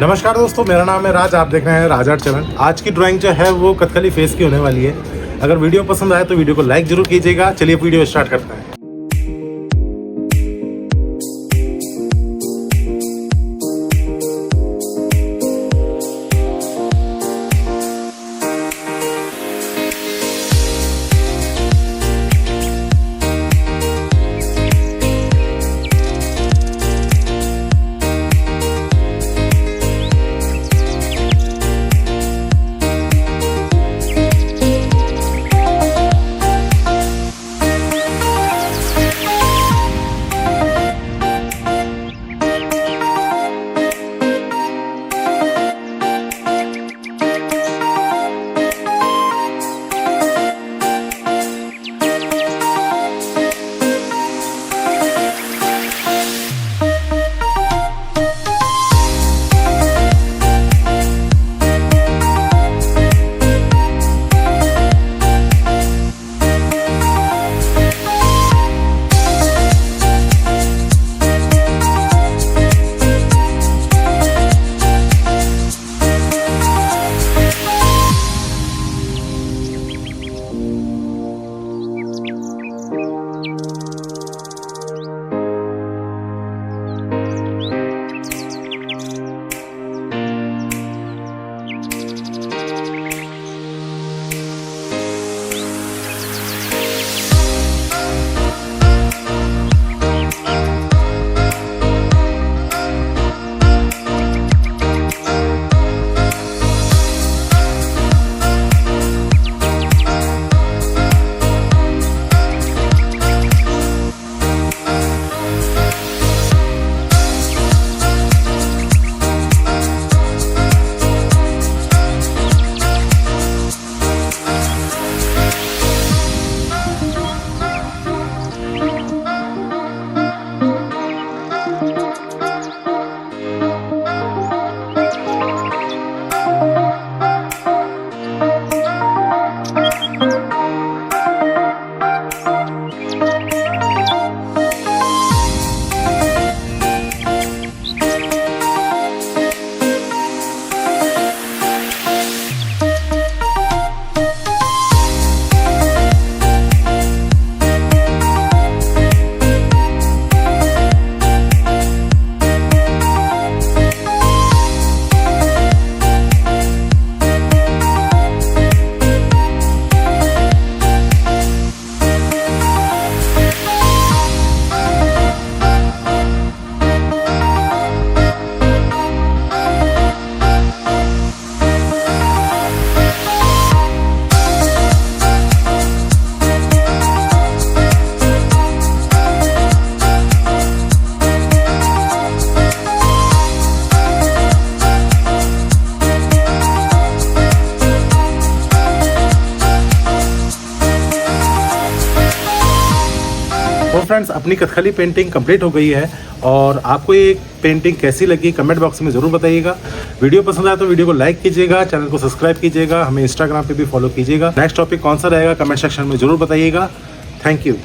नमस्कार दोस्तों, मेरा नाम है राज। आप देख रहे हैं राज आर्ट चैनल। आज की ड्राइंग जो है वो कथकली फेस की होने वाली है। अगर वीडियो पसंद आए तो वीडियो को लाइक जरूर कीजिएगा। चलिए वीडियो स्टार्ट करते हैं। तो फ्रेंड्स, अपनी कथकली पेंटिंग कंप्लीट हो गई है और आपको ये पेंटिंग कैसी लगी कमेंट बॉक्स में ज़रूर बताइएगा। वीडियो पसंद आया तो वीडियो को लाइक कीजिएगा, चैनल को सब्सक्राइब कीजिएगा, हमें इंस्टाग्राम पे भी फॉलो कीजिएगा। नेक्स्ट टॉपिक कौन सा रहेगा कमेंट सेक्शन में ज़रूर बताइएगा। Thank you.